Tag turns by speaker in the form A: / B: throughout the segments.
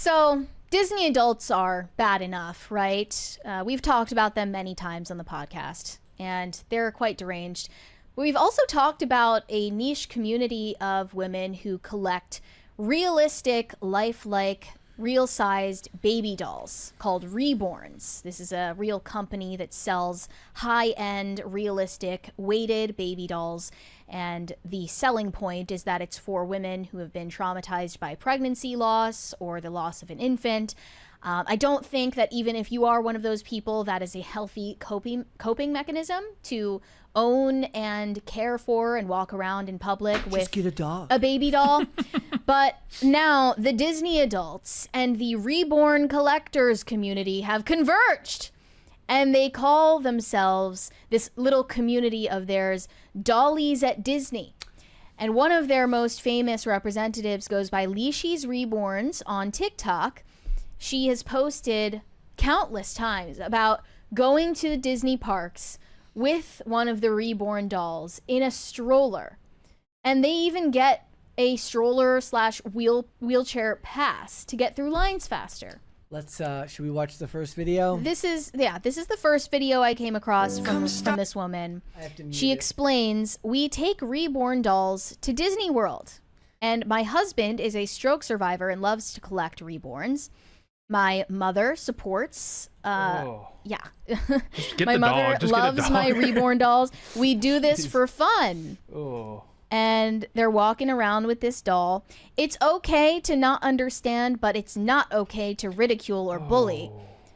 A: So Disney adults are bad enough, right? We've talked about them many times on the podcast, and they're quite deranged. But we've also talked about a niche community of women who collect realistic, lifelike, real-sized baby dolls called reborns. This is a real company that sells high-end, realistic, weighted baby dolls. And the selling point is that it's for women who have been traumatized by pregnancy loss or the loss of an infant. I don't think that even if you are one of those people, that is a healthy coping mechanism to own and care for and walk around in public with
B: Just get a dog.
A: A baby doll. But now the Disney adults and the reborn collectors community have converged. And they call themselves, this little community of theirs, Dollies at Disney. And one of their most famous representatives goes by Leashy's Reborns on TikTok. She has posted countless times about going to the Disney parks with one of the reborn dolls in a stroller. And they even get a stroller slash wheelchair pass to get through lines faster.
B: Let's should we watch the first video?
A: This is the first video I came across from this woman.
B: I have to mute
A: She
B: it.
A: explains, "We take reborn dolls to Disney World, and my husband is a stroke survivor and loves to collect reborns. My mother supports yeah.
C: Get
A: My
C: the
A: mother
C: dog. Just get a
A: loves
C: dog.
A: my reborn dolls. We do this for fun."
C: Oh.
A: And they're walking around with this doll. It's okay to not understand, but it's not okay to ridicule or bully.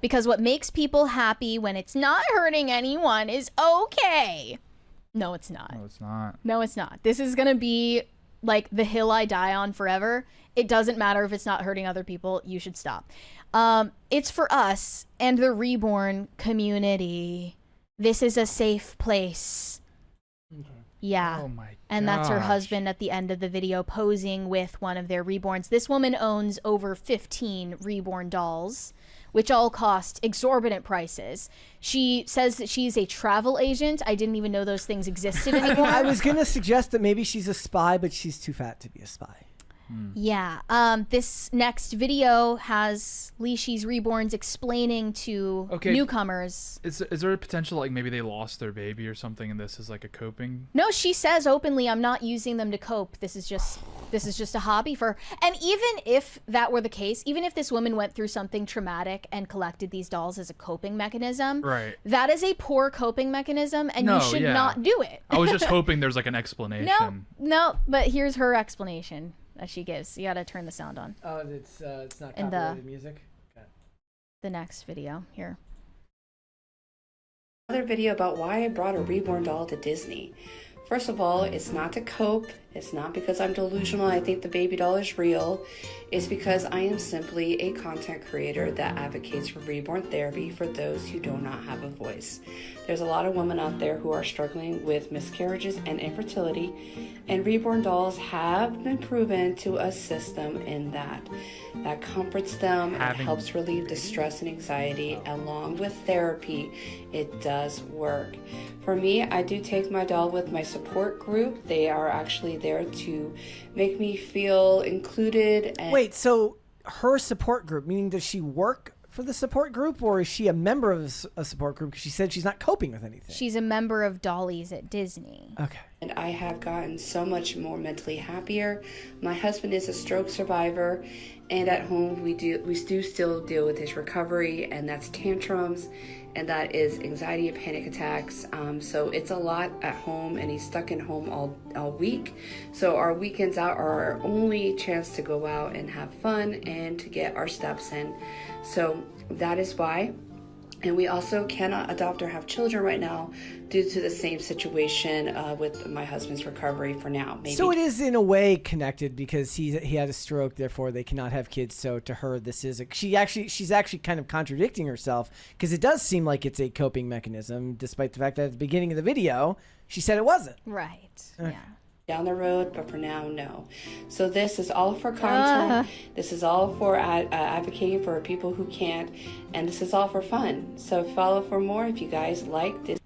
A: Because what makes people happy when it's not hurting anyone is okay. No, it's not.
C: No, it's not.
A: No, it's not. This is going to be like the hill I die on forever. It doesn't matter if it's not hurting other people. You should stop. It's for us and the reborn community. This is a safe place. Yeah.
C: Oh my
A: And that's her
C: gosh.
A: husband at the end of the video posing with one of their reborns. This woman owns over 15 reborn dolls, which all cost exorbitant prices. She says that she's a travel agent. I didn't even know those things existed anymore.
B: I was gonna suggest that maybe she's a spy, but she's too fat to be a spy.
A: Yeah. This next video has Leashy's Reborns explaining to newcomers.
C: Is there a potential like maybe they lost their baby or something and this is like a coping?
A: No, she says openly, "I'm not using them to cope. This is just a hobby for her." And even if that were the case, even if this woman went through something traumatic and collected these dolls as a coping mechanism,
C: Right.
A: that is a poor coping memechanism, and you should not do it.
C: I was just hoping there's like an explanation.
A: No, but here's her explanation that she gives. You gotta turn the sound on.
B: Oh, it's not
A: In
B: copyrighted music. Okay.
A: The next video here.
D: Another video about why I brought a reborn doll to Disney. First of all, it's not to cope. It's not because I'm delusional. I think the baby doll is real. It's because I am simply a content creator that advocates for reborn therapy for those who do not have a voice. There's a lot of women out there who are struggling with miscarriages and infertility, and reborn dolls have been proven to assist them in that. That comforts them and helps relieve the stress and anxiety. Along with therapy, it does work. For me, I do take my doll with my support group. They are actually there to make me feel included. And
B: Wait, so her support group, meaning does she work for the support group, or is she a member of a support group? Because she said she's not coping with anything.
A: She's a member of Dollies at Disney.
B: Okay.
D: And I have gotten so much more mentally happier. My husband is a stroke survivor, and at home we do still deal with his recovery, and that's tantrums, and that is anxiety and panic attacks. So it's a lot at home, and he's stuck in home all week. So our weekends out are our only chance to go out and have fun and to get our steps in. So that is why. And we also cannot adopt or have children right now due to the same situation with my husband's recovery for now. Maybe.
B: So it is in a way connected because he had a stroke, therefore they cannot have kids. So to her, this is she's actually kind of contradicting herself because it does seem like it's a coping mechanism, despite the fact that at the beginning of the video she said it wasn't.
A: Right.
B: Okay.
A: Yeah.
D: Down the road, but for now, no. So this is all for content. This is all for advocating for people who can't, and this is all for fun. So follow for more if you guys like this.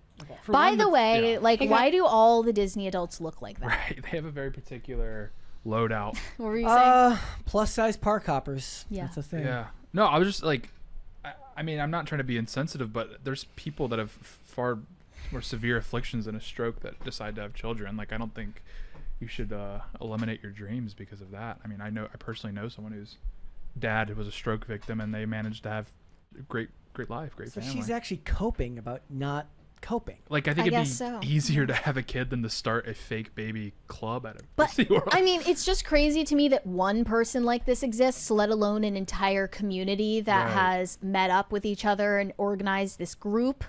A: By the way, like, why do all the Disney adults look like that?
C: Right. They have a very particular loadout.
A: What were you saying?
B: Plus size park hoppers.
A: Yeah.
B: That's a thing.
C: Yeah. No, I was just like, I mean, I'm not trying to be insensitive, but there's people that have far more severe afflictions than a stroke that decide to have children. Like, I don't think you should eliminate your dreams because of that. I mean, I personally know someone whose dad was a stroke victim, and they managed to have a great life, great
B: So
C: family.
B: she's actually coping about not coping.
C: Like, I think it'd be
A: so.
C: easier to have a kid than to start a fake baby club at a
A: But
C: Disney World.
A: I mean, it's just crazy to me that one person like this exists, let alone an entire community that
C: Right.
A: has met up with each other and organized this group.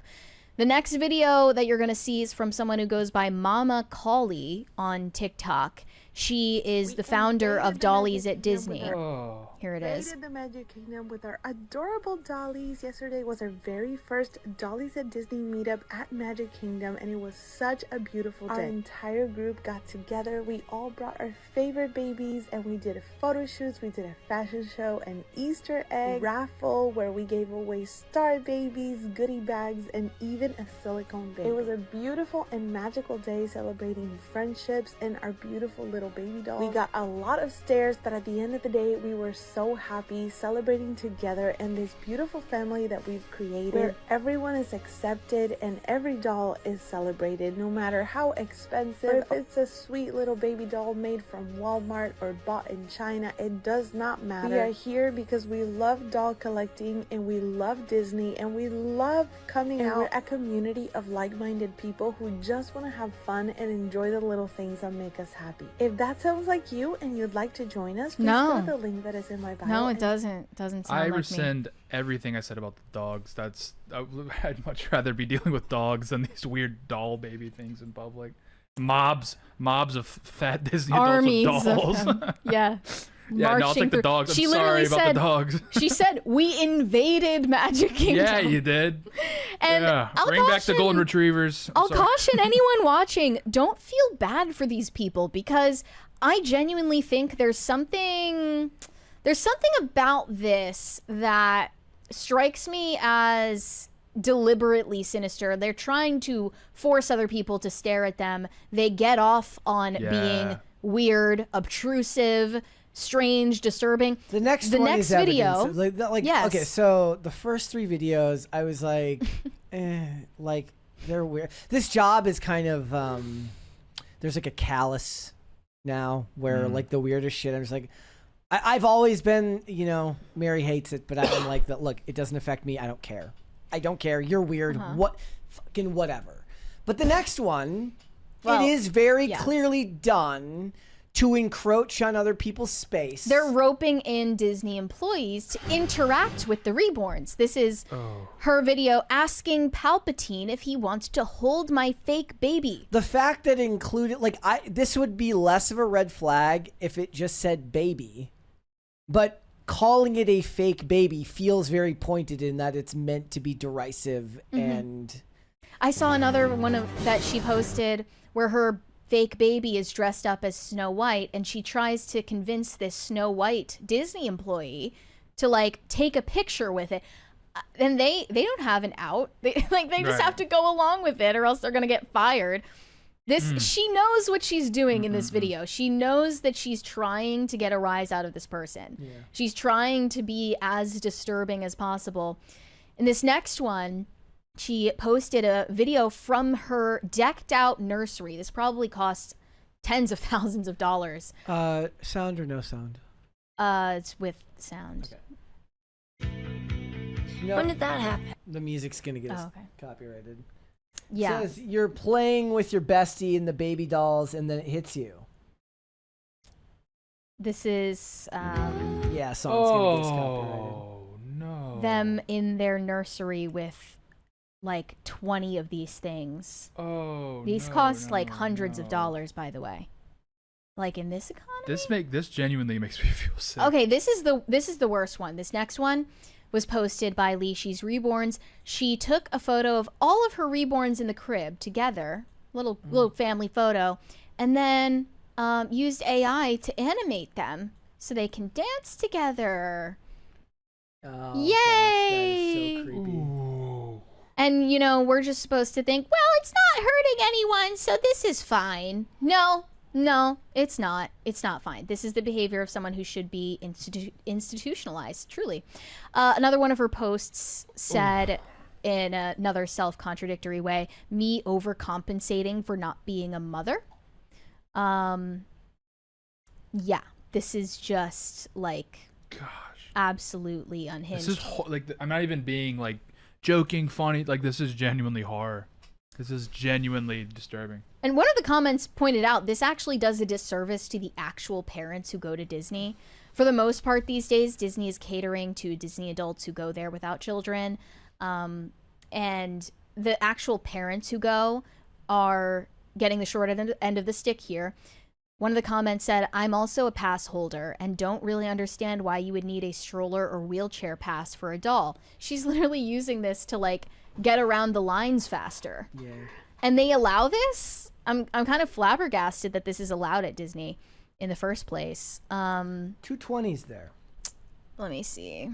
A: The next video that you're going to see is from someone who goes by Mama Callie on TikTok. She is the founder of Dollies at Disney.
C: Oh.
A: Here it is.
E: Invaded the Magic Kingdom with our adorable dollies. Yesterday was our very first Dollies at Disney meetup at Magic Kingdom, and it was such a beautiful day. Our entire group got together. We all brought our favorite babies, and we did photo shoots. We did a fashion show, an Easter egg raffle where we gave away star babies, goodie bags, and even a silicone baby. It was a beautiful and magical day celebrating friendships and our beautiful little baby dolls. We got a lot of stares, but at the end of the day, we were so happy celebrating together and this beautiful family that we've created, where everyone is accepted and every doll is celebrated, no matter how expensive. Or if it's a sweet little baby doll made from Walmart or bought in China, it does not matter. We are here because we love doll collecting and we love Disney and we love coming out. We're a community of like-minded people who just want to have fun and enjoy the little things that make us happy. If that sounds like you and you'd like to join us, please go to the link that is in my bio.
A: No, it doesn't. Doesn't sound
C: I
A: like me.
C: rescind everything I said about the dogs. I'd much rather be dealing with dogs than these weird doll baby things in public. Mobs of fat Disney
A: Armies
C: adults with dolls.
A: of them. Yeah.
C: Yeah, no, I'll
A: Marching
C: take the
A: through.
C: dogs. I'm
A: She
C: sorry
A: literally
C: about
A: said,
C: the dogs.
A: She said, we invaded Magic Kingdom.
C: Yeah, you did.
A: And
C: Yeah,
A: I'll
C: bring back the
A: caution-
C: golden retrievers. I'm
A: I'll
C: sorry.
A: caution anyone watching, don't feel bad for these people, because I genuinely think there's something about this that strikes me as deliberately sinister. They're trying to force other people to stare at them. They get off on being weird, obtrusive, strange, disturbing.
B: The next
A: video,
B: like
A: yes.
B: Okay, so the first 3 videos, I was like, like they're weird. This job is kind of there's like a callous now where like the weirdest shit. I'm just like, I've always been, you know, Mary hates it, but I'm like that. Look, it doesn't affect me. I don't care. I don't care. You're weird. What, fucking whatever. But the next one,
A: Well,
B: it is very clearly done to encroach on other people's space.
A: They're roping in Disney employees to interact with the reborns. This is her video asking Palpatine if he wants to hold my fake baby.
B: The fact that it included, like, this would be less of a red flag if it just said baby, but calling it a fake baby feels very pointed in that it's meant to be derisive. And
A: I saw another one that she posted where her fake baby is dressed up as Snow White, and she tries to convince this Snow White Disney employee to like take a picture with it. And they don't have an out. They just have to go along with it, or else they're gonna get fired. She knows what she's doing in this video. She knows that she's trying to get a rise out of this person. Yeah. She's trying to be as disturbing as possible. In this next one, she posted a video from her decked out nursery. This probably costs tens of thousands of dollars.
B: sound or no sound?
A: It's with sound.
B: Okay. No,
F: When did that happen?
B: the music's gonna get us
A: okay.
B: copyrighted.
A: Yeah.
B: It says you're playing with your bestie and the baby dolls, and then it hits you.
A: This is
B: Yeah, song's gonna get us copyrighted.
C: Oh no.
A: them in their nursery with like 20 of these things.
C: Oh.
A: These
C: no,
A: cost
C: no,
A: like hundreds of
C: no.
A: dollars, by the way. Like in this economy.
C: This genuinely makes me feel sick.
A: Okay, this is the worst one. This next one was posted by Leishy's Reborns. She took a photo of all of her reborns in the crib together, little family photo, and then used AI to animate them so they can dance together.
B: Oh,
A: Yay!
B: gosh, that is so creepy.
C: Ooh.
A: And you know, we're just supposed to think, well, it's not hurting anyone, so this is fine. No, No, it's not. It's not fine. This is the behavior of someone who should be institutionalized, truly. Another one of her posts said, in another self-contradictory way, me overcompensating for not being a mother. Yeah, this is just, like,
C: Gosh,
A: absolutely unhinged.
C: this is like I'm not even being like joking, funny. Like this is genuinely horror. This is genuinely disturbing.
A: And one of the comments pointed out this actually does a disservice to the actual parents who go to Disney. For the most part these days, Disney is catering to Disney adults who go there without children. And the actual parents who go are getting the short end of the stick here. One of the comments said, I'm also a pass holder and don't really understand why you would need a stroller or wheelchair pass for a doll. She's literally using this to, like, get around the lines faster.
B: Yeah.
A: And they allow this? I'm kind of flabbergasted that this is allowed at Disney in the first place.
B: 220s there.
A: Let me see.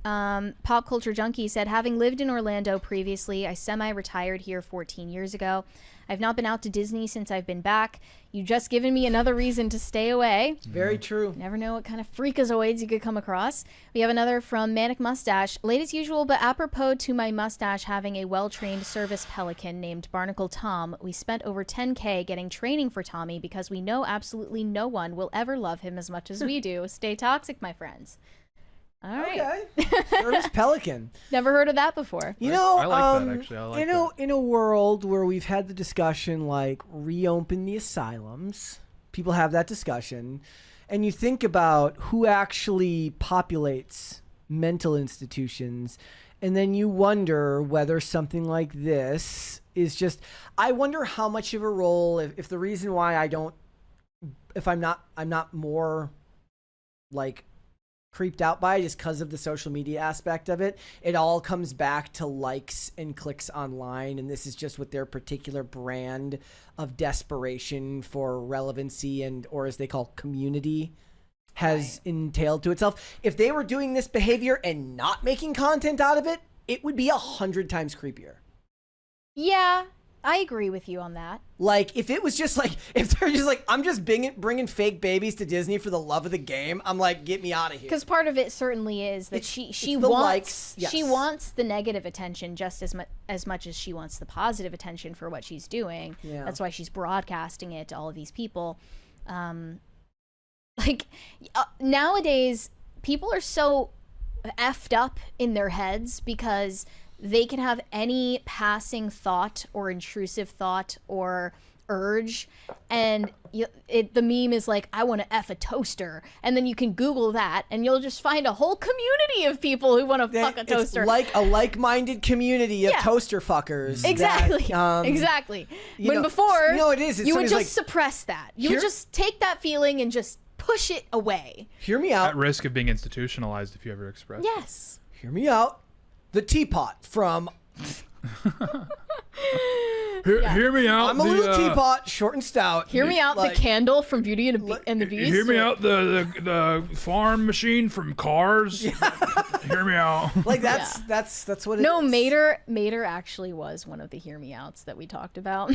A: Pop Culture Junkie said, having lived in Orlando previously, I semi-retired here 14 years ago. I've not been out to Disney since I've been back. You've just given me another reason to stay away.
B: Very true.
A: Never know what kind of freakazoids you could come across. We have another from Manic Mustache. Late as usual, but apropos to my mustache having a well-trained service pelican named Barnacle Tom, we spent over $10K getting training for Tommy because we know absolutely no one will ever love him as much as we do. Stay toxic, my friends. All right.
B: Okay. Service pelican.
A: Never heard of that before.
B: You know,
C: I like that actually. I like that.
B: in a world where we've had the discussion like reopen the asylums, people have that discussion, and you think about who actually populates mental institutions, and then you wonder whether something like this is just. I wonder how much of a role, if the reason why I'm not more like creeped out by just because of the social media aspect of it. It all comes back to likes and clicks online, and this is just what their particular brand of desperation for relevancy and, or as they call, community has entailed to itself. If they were doing this behavior and not making content out of it, it would be 100 times creepier.
A: Yeah, I agree with you on that.
B: Like, if it was just like, if they're just like, I'm just bringing fake babies to Disney for the love of the game, I'm like, get me out of here.
A: Because part of it certainly is that
B: It's
A: she
B: the
A: wants
B: likes, yes.
A: she wants the negative attention just as much as she wants the positive attention for what she's doing.
B: Yeah.
A: That's why she's broadcasting it to all of these people. Nowadays, people are so effed up in their heads because they can have any passing thought or intrusive thought or urge, and the meme is like, I want to F a toaster, and then you can Google that and you'll just find a whole community of people who want to fuck a toaster.
B: It's like a like-minded community of toaster fuckers.
A: Exactly.
B: That,
A: exactly.
B: know,
A: Before,
B: it is.
A: you would just
B: like,
A: suppress that. You would just take that feeling and just push it away.
B: Hear me out.
C: At risk of being institutionalized if you ever express.
A: Yes.
B: Hear me out. The teapot from...
C: Hear me out.
B: I'm a little teapot, short and stout.
A: Hear me out,
B: like,
A: the candle from Beauty and the Beast.
C: Hear me out. The farm machine from Cars. Hear me out.
B: Like that's what it
A: No,
B: is.
A: Mater actually was one of the hear me outs that we talked about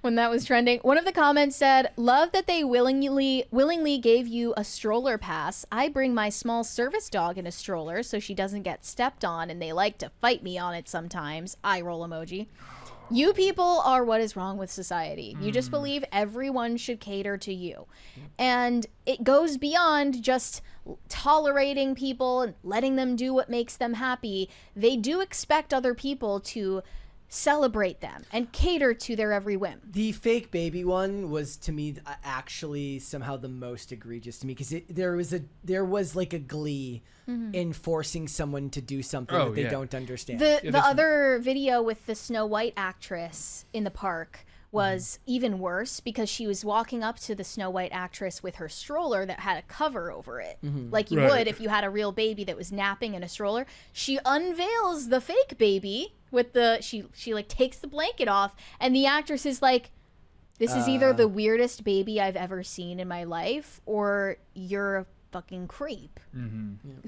A: when that was trending. One of the comments said, love that they willingly gave you a stroller pass. I bring my small service dog in a stroller so she doesn't get stepped on, and they like to fight me on it sometimes. Eye roll emoji. You people are what is wrong with society. You just believe everyone should cater to you. And it goes beyond just tolerating people and letting them do what makes them happy. They do expect other people to celebrate them and cater to their every whim.
B: The fake baby one was, to me, actually somehow the most egregious to me, because there was like a glee in forcing someone to do something that they don't understand.
A: The other video with the Snow White actress in the park was even worse, because she was walking up to the Snow White actress with her stroller that had a cover over it, like you would if you had a real baby that was napping in a stroller. She unveils the fake baby with she like takes the blanket off, and the actress is like, this is either the weirdest baby I've ever seen in my life, or you're a fucking creep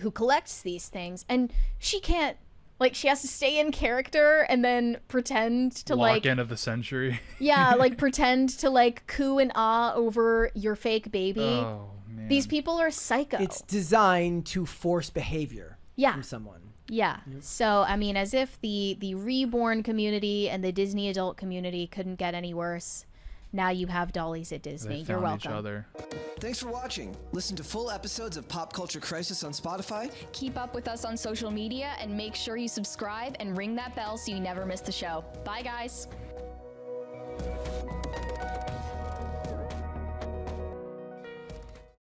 A: who collects these things. And she can't Like, she has to stay in character and then pretend to
C: Lock in of the century.
A: yeah, like pretend to like coo and ah over your fake baby.
C: Oh man.
A: These people are psycho.
B: It's designed to force behavior from someone.
A: Yeah. So, I mean, as if the reborn community and the Disney adult community couldn't get any worse. Now you have Dollies at Disney.
C: They
A: You're
C: found
A: welcome.
C: each other.
F: Thanks for watching. Listen to full episodes of Pop Culture Crisis on Spotify.
G: Keep up with us on social media and make sure you subscribe and ring that bell so you never miss the show. Bye, guys.